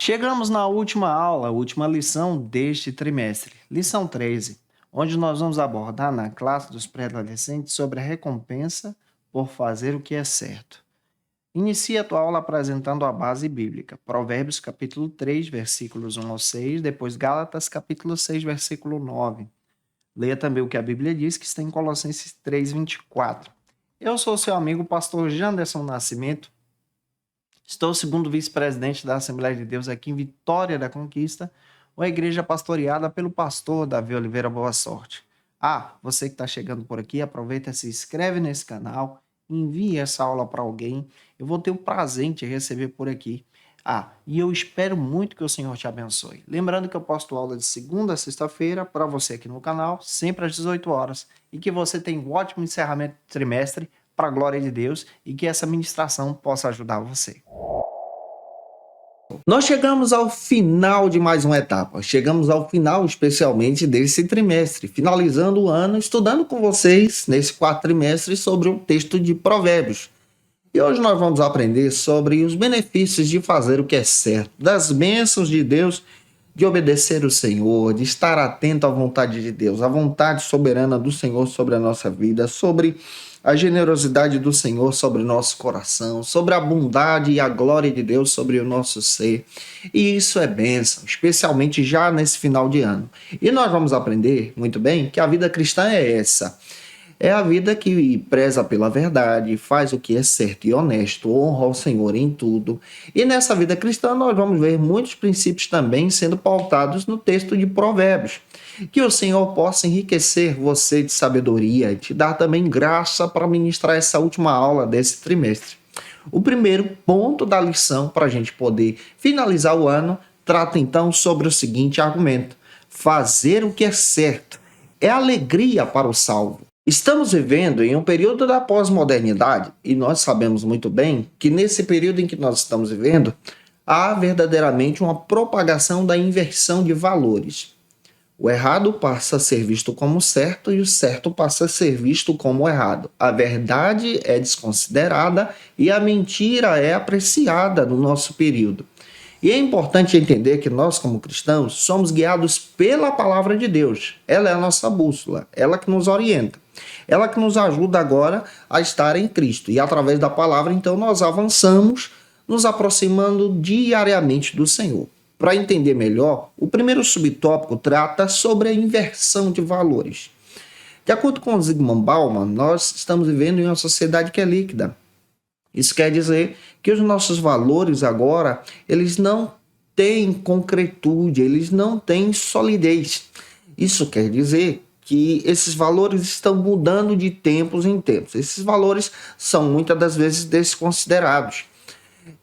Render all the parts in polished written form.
Chegamos na última aula, última lição deste trimestre, lição 13, onde nós vamos abordar na classe dos pré-adolescentes sobre a recompensa por fazer o que é certo. Inicia a tua aula apresentando a base bíblica, Provérbios capítulo 3, versículos 1 ao 6, depois Gálatas capítulo 6, versículo 9. Leia também o que a Bíblia diz, que está em Colossenses 3, 24. Eu sou seu amigo, pastor Janderson Nascimento. Estou segundo vice-presidente da Assembleia de Deus aqui em Vitória da Conquista, uma igreja pastoreada pelo pastor Davi Oliveira Boa Sorte. Você que está chegando por aqui, aproveita e se inscreve nesse canal, envie essa aula para alguém, eu vou ter o prazer em te receber por aqui. E eu espero muito que o Senhor te abençoe. Lembrando que eu posto aula de segunda a sexta-feira para você aqui no canal, sempre às 18 horas, e que você tenha um ótimo encerramento de trimestre, para a glória de Deus, e que essa ministração possa ajudar você. Nós chegamos ao final de mais uma etapa, chegamos ao final especialmente desse trimestre, finalizando o ano estudando com vocês nesse quarto trimestre sobre o texto de Provérbios. E hoje nós vamos aprender sobre os benefícios de fazer o que é certo, das bênçãos de Deus, de obedecer o Senhor, de estar atento à vontade de Deus, à vontade soberana do Senhor sobre a nossa vida, sobre a generosidade do Senhor sobre o nosso coração, sobre a bondade e a glória de Deus sobre o nosso ser. E isso é bênção, especialmente já nesse final de ano. E nós vamos aprender muito bem que a vida cristã é essa. É a vida que preza pela verdade, faz o que é certo e honesto, honra ao Senhor em tudo. E nessa vida cristã nós vamos ver muitos princípios também sendo pautados no texto de Provérbios. Que o Senhor possa enriquecer você de sabedoria e te dar também graça para ministrar essa última aula desse trimestre. O primeiro ponto da lição para a gente poder finalizar o ano trata então sobre o seguinte argumento: fazer o que é certo é alegria para o salvo. Estamos vivendo em um período da pós-modernidade e nós sabemos muito bem que nesse período em que nós estamos vivendo há verdadeiramente uma propagação da inversão de valores. O errado passa a ser visto como certo e o certo passa a ser visto como errado. A verdade é desconsiderada e a mentira é apreciada no nosso período. E é importante entender que nós, como cristãos, somos guiados pela palavra de Deus. Ela é a nossa bússola, ela que nos orienta. Ela que nos ajuda agora a estar em Cristo. E através da palavra, então, nós avançamos, nos aproximando diariamente do Senhor. Para entender melhor, o primeiro subtópico trata sobre a inversão de valores. De acordo com Zygmunt Bauman, nós estamos vivendo em uma sociedade que é líquida. Isso quer dizer que os nossos valores agora, eles não têm concretude, eles não têm solidez. Isso quer dizer que esses valores estão mudando de tempos em tempos. Esses valores são muitas das vezes desconsiderados.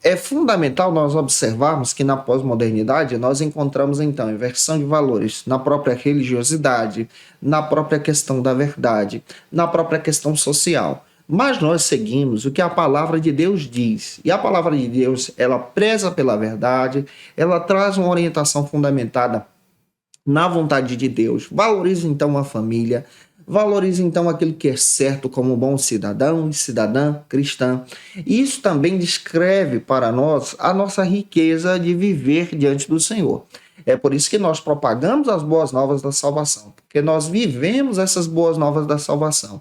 É fundamental nós observarmos que na pós-modernidade nós encontramos então inversão de valores na própria religiosidade, na própria questão da verdade, na própria questão social. Mas nós seguimos o que a palavra de Deus diz. E a palavra de Deus, ela preza pela verdade, ela traz uma orientação fundamentada na vontade de Deus. Valorize então a família, valorize então aquilo que é certo como bom cidadão e cidadã cristã. E isso também descreve para nós a nossa riqueza de viver diante do Senhor. É por isso que nós propagamos as boas novas da salvação, porque nós vivemos essas boas novas da salvação.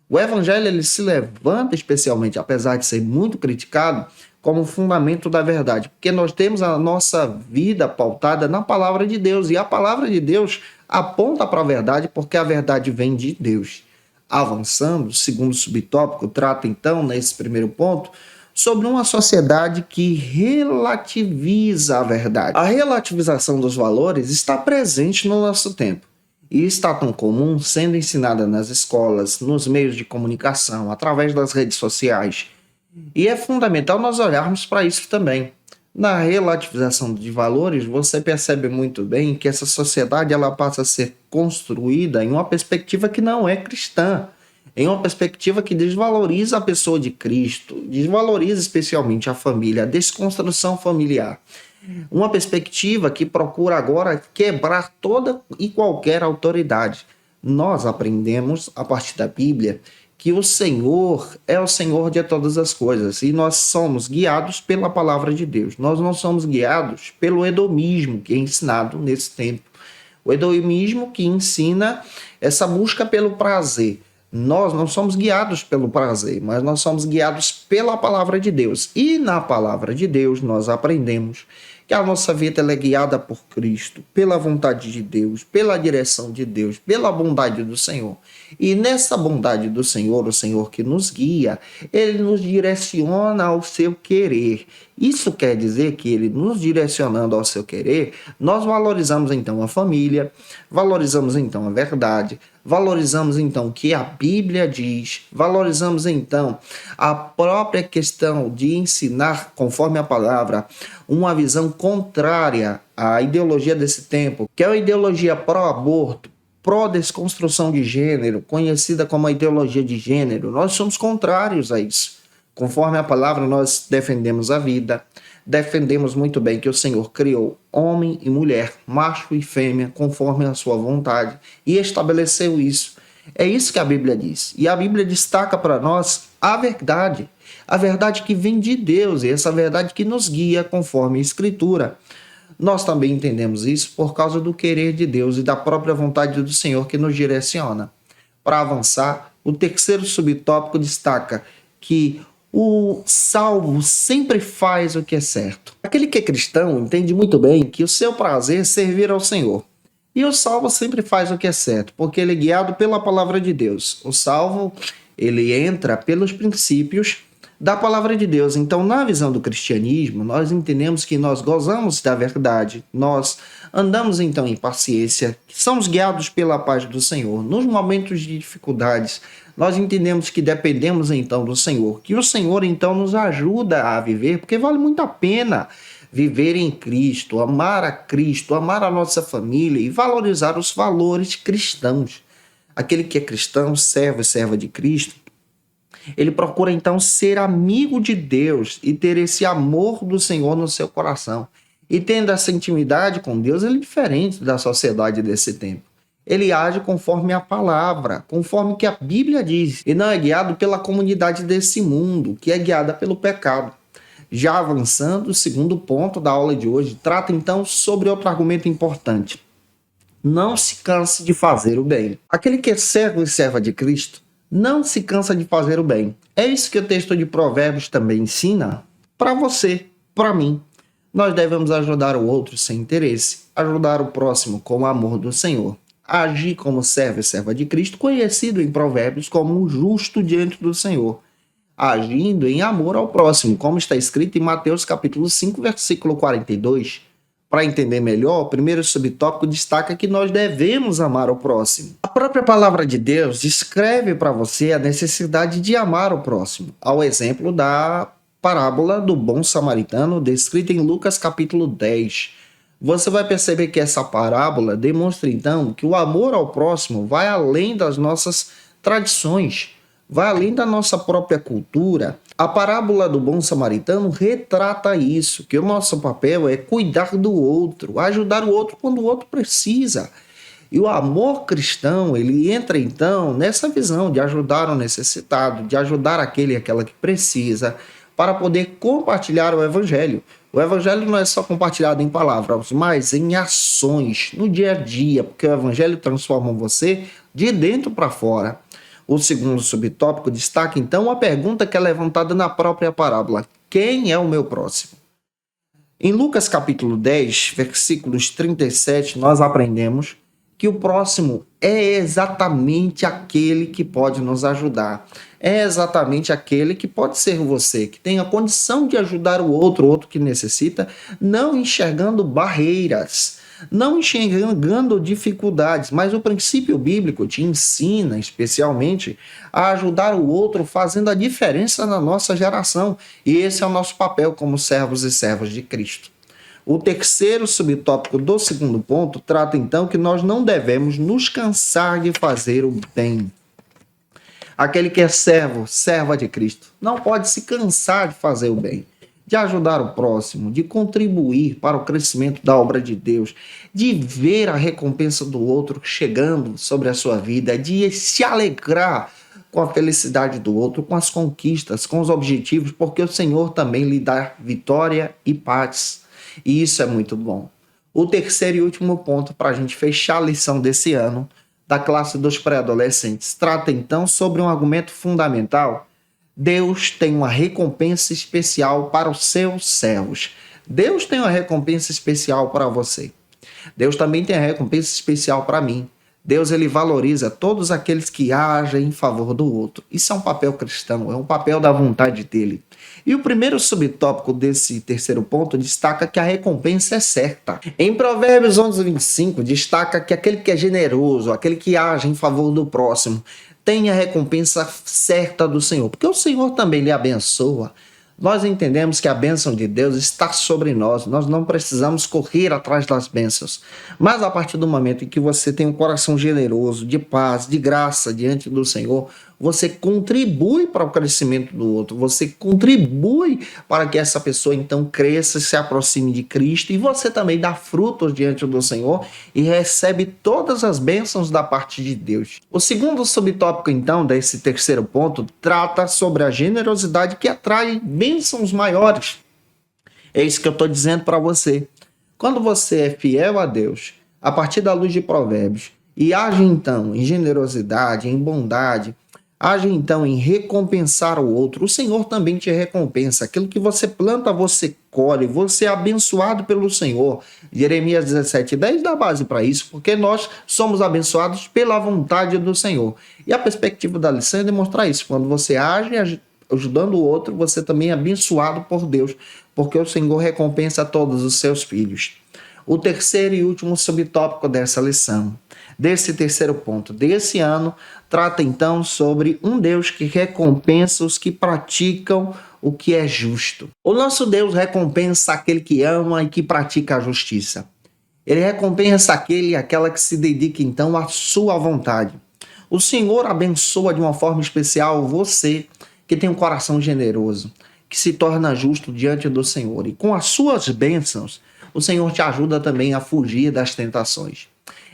O evangelho ele se levanta especialmente, apesar de ser muito criticado, como fundamento da verdade, porque nós temos a nossa vida pautada na palavra de Deus, e a palavra de Deus aponta para a verdade, porque a verdade vem de Deus. Avançando, o segundo subtópico trata então, nesse primeiro ponto, sobre uma sociedade que relativiza a verdade. A relativização dos valores está presente no nosso tempo. E está tão comum sendo ensinada nas escolas, nos meios de comunicação, através das redes sociais. E é fundamental nós olharmos para isso também. Na relativização de valores, você percebe muito bem que essa sociedade ela passa a ser construída em uma perspectiva que não é cristã, em uma perspectiva que desvaloriza a pessoa de Cristo, desvaloriza especialmente a família, a desconstrução familiar. Uma perspectiva que procura agora quebrar toda e qualquer autoridade. Nós aprendemos, a partir da Bíblia, que o Senhor é o Senhor de todas as coisas e nós somos guiados pela palavra de Deus. Nós não somos guiados pelo hedonismo que é ensinado nesse tempo. O hedonismo que ensina essa busca pelo prazer. Nós não somos guiados pelo prazer, mas nós somos guiados pela palavra de Deus. E na palavra de Deus nós aprendemos que a nossa vida ela é guiada por Cristo, pela vontade de Deus, pela direção de Deus, pela bondade do Senhor. E nessa bondade do Senhor, o Senhor que nos guia, ele nos direciona ao seu querer. Isso quer dizer que ele nos direcionando ao seu querer, nós valorizamos então a família, valorizamos então a verdade, valorizamos então o que a Bíblia diz, valorizamos então a própria questão de ensinar, conforme a palavra, uma visão contrária à ideologia desse tempo, que é a ideologia pró-aborto, pró-desconstrução de gênero, conhecida como a ideologia de gênero. Nós somos contrários a isso. Conforme a palavra, nós defendemos a vida, defendemos muito bem que o Senhor criou homem e mulher, macho e fêmea, conforme a sua vontade, e estabeleceu isso. É isso que a Bíblia diz. E a Bíblia destaca para nós a verdade que vem de Deus, e essa verdade que nos guia conforme a Escritura. Nós também entendemos isso por causa do querer de Deus e da própria vontade do Senhor que nos direciona. Para avançar, o terceiro subtópico destaca que o salvo sempre faz o que é certo. Aquele que é cristão entende muito bem que o seu prazer é servir ao Senhor. E o salvo sempre faz o que é certo, porque ele é guiado pela palavra de Deus. O salvo, ele entra pelos princípios da palavra de Deus. Então, na visão do cristianismo, nós entendemos que nós gozamos da verdade, nós andamos então em paciência, somos guiados pela paz do Senhor. Nos momentos de dificuldades, nós entendemos que dependemos então do Senhor, que o Senhor então nos ajuda a viver, porque vale muito a pena viver em Cristo, amar a Cristo, amar a nossa família e valorizar os valores cristãos. Aquele que é cristão, servo e serva de Cristo, ele procura então ser amigo de Deus e ter esse amor do Senhor no seu coração. E tendo essa intimidade com Deus, ele é diferente da sociedade desse tempo. Ele age conforme a palavra, conforme que a Bíblia diz, e não é guiado pela comunidade desse mundo, que é guiada pelo pecado. Já avançando, o segundo ponto da aula de hoje trata então sobre outro argumento importante. Não se canse de fazer o bem. Aquele que é servo e serva de Cristo não se cansa de fazer o bem. É isso que o texto de Provérbios também ensina para você, para mim. Nós devemos ajudar o outro sem interesse, ajudar o próximo com o amor do Senhor, agir como servo e serva de Cristo, conhecido em Provérbios como um justo diante do Senhor, agindo em amor ao próximo, como está escrito em Mateus capítulo 5, versículo 42. Para entender melhor, o primeiro subtópico destaca que nós devemos amar o próximo. A própria palavra de Deus descreve para você a necessidade de amar o próximo, ao exemplo da parábola do bom samaritano, descrita em Lucas capítulo 10. Você vai perceber que essa parábola demonstra então que o amor ao próximo vai além das nossas tradições, vai além da nossa própria cultura. A parábola do bom samaritano retrata isso, que o nosso papel é cuidar do outro, ajudar o outro quando o outro precisa. E o amor cristão, ele entra então nessa visão de ajudar o necessitado, de ajudar aquele e aquela que precisa, para poder compartilhar o evangelho. O evangelho não é só compartilhado em palavras, mas em ações, no dia a dia, porque o evangelho transforma você de dentro para fora. O segundo subtópico destaca, então, a pergunta que é levantada na própria parábola. Quem é o meu próximo? Em Lucas capítulo 10, versículos 37, nós aprendemos que o próximo é exatamente aquele que pode nos ajudar. É exatamente aquele que pode ser você, que tem a condição de ajudar o outro que necessita, não enxergando barreiras, não enxergando dificuldades, mas o princípio bíblico te ensina, especialmente, a ajudar o outro fazendo a diferença na nossa geração. E esse é o nosso papel como servos e servas de Cristo. O terceiro subtópico do segundo ponto trata então que nós não devemos nos cansar de fazer o bem. Aquele que é servo, serva de Cristo, não pode se cansar de fazer o bem, de ajudar o próximo, de contribuir para o crescimento da obra de Deus, de ver a recompensa do outro chegando sobre a sua vida, de se alegrar com a felicidade do outro, com as conquistas, com os objetivos, porque o Senhor também lhe dá vitória e paz. E isso é muito bom. O terceiro e último ponto para a gente fechar a lição desse ano da classe dos pré-adolescentes trata então sobre um argumento fundamental. Deus tem uma recompensa especial para os seus servos. Deus tem uma recompensa especial para você. Deus também tem a recompensa especial para mim. Deus ele valoriza todos aqueles que agem em favor do outro. Isso é um papel cristão, é um papel da vontade dele. E o primeiro subtópico desse terceiro ponto destaca que a recompensa é certa. Em Provérbios 11:25 destaca que aquele que é generoso, aquele que age em favor do próximo, tem a recompensa certa do Senhor, porque o Senhor também lhe abençoa. Nós entendemos que a bênção de Deus está sobre nós não precisamos correr atrás das bênçãos. Mas a partir do momento em que você tem um coração generoso, de paz, de graça diante do Senhor, você contribui para o crescimento do outro, você contribui para que essa pessoa então cresça, se aproxime de Cristo, e você também dá frutos diante do Senhor e recebe todas as bênçãos da parte de Deus. O segundo subtópico então desse terceiro ponto trata sobre a generosidade que atrai bênçãos maiores. É isso que eu estou dizendo para você. Quando você é fiel a Deus, a partir da luz de Provérbios, e age então em generosidade, em bondade, age então em recompensar o outro, o Senhor também te recompensa. Aquilo que você planta, você colhe, você é abençoado pelo Senhor. Jeremias 17:10 dá base para isso, porque nós somos abençoados pela vontade do Senhor. E a perspectiva da lição é demonstrar isso. Quando você age ajudando o outro, você também é abençoado por Deus, porque o Senhor recompensa todos os seus filhos. O terceiro e último subtópico dessa lição, desse terceiro ponto desse ano, trata então sobre um Deus que recompensa os que praticam o que é justo. O nosso Deus recompensa aquele que ama e que pratica a justiça. Ele recompensa aquele e aquela que se dedica então à sua vontade. O Senhor abençoa de uma forma especial você que tem um coração generoso, que se torna justo diante do Senhor. E com as suas bênçãos, o Senhor te ajuda também a fugir das tentações.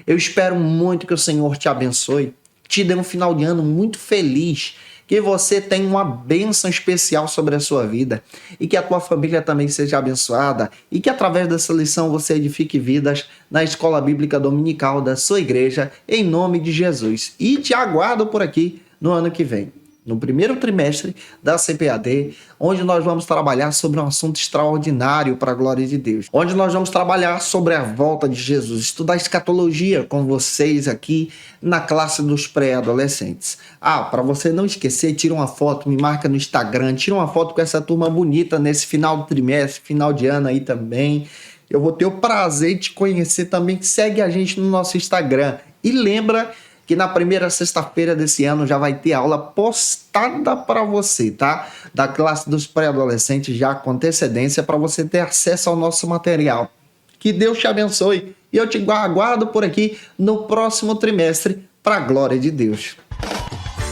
Eu espero muito que o Senhor te abençoe, te dê um final de ano muito feliz, que você tenha uma bênção especial sobre a sua vida e que a tua família também seja abençoada e que através dessa lição você edifique vidas na escola bíblica dominical da sua igreja, em nome de Jesus. E te aguardo por aqui no ano que vem, no primeiro trimestre da CPAD, onde nós vamos trabalhar sobre um assunto extraordinário para a glória de Deus, onde nós vamos trabalhar sobre a volta de Jesus, estudar escatologia com vocês aqui na classe dos pré-adolescentes. Para você não esquecer, tira uma foto, me marca no Instagram, tira uma foto com essa turma bonita nesse final do trimestre, final de ano aí também. Eu vou ter o prazer de te conhecer também, segue a gente no nosso Instagram. E lembra que na primeira sexta-feira desse ano já vai ter aula postada para você, tá? Da classe dos pré-adolescentes já com antecedência para você ter acesso ao nosso material. Que Deus te abençoe e eu te aguardo por aqui no próximo trimestre para a glória de Deus.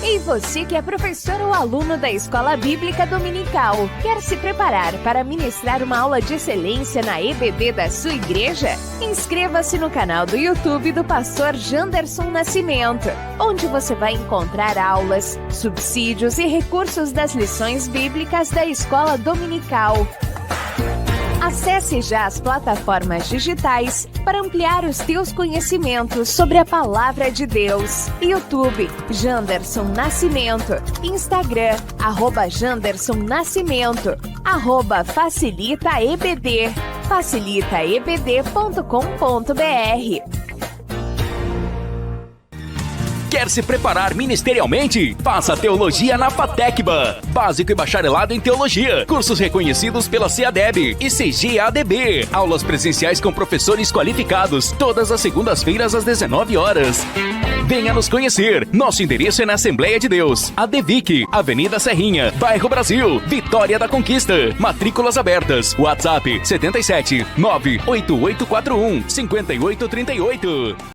E você que é professor ou aluno da Escola Bíblica Dominical, quer se preparar para ministrar uma aula de excelência na EBD da sua igreja? Inscreva-se no canal do YouTube do pastor Janderson Nascimento, onde você vai encontrar aulas, subsídios e recursos das lições bíblicas da Escola Dominical. Acesse já as plataformas digitais para ampliar os teus conhecimentos sobre a Palavra de Deus. YouTube, Janderson Nascimento. Instagram, @Janderson Nascimento. @FacilitaEBD. facilitaebd.com.br. Quer se preparar ministerialmente? Faça Teologia na FATECBA. Básico e bacharelado em Teologia. Cursos reconhecidos pela CEADEB e CGADB. Aulas presenciais com professores qualificados. Todas as segundas-feiras às 19 horas. Venha nos conhecer. Nosso endereço é na Assembleia de Deus. ADVIC, Avenida Serrinha, Bairro Brasil, Vitória da Conquista. Matrículas abertas. WhatsApp 77 98841 5838.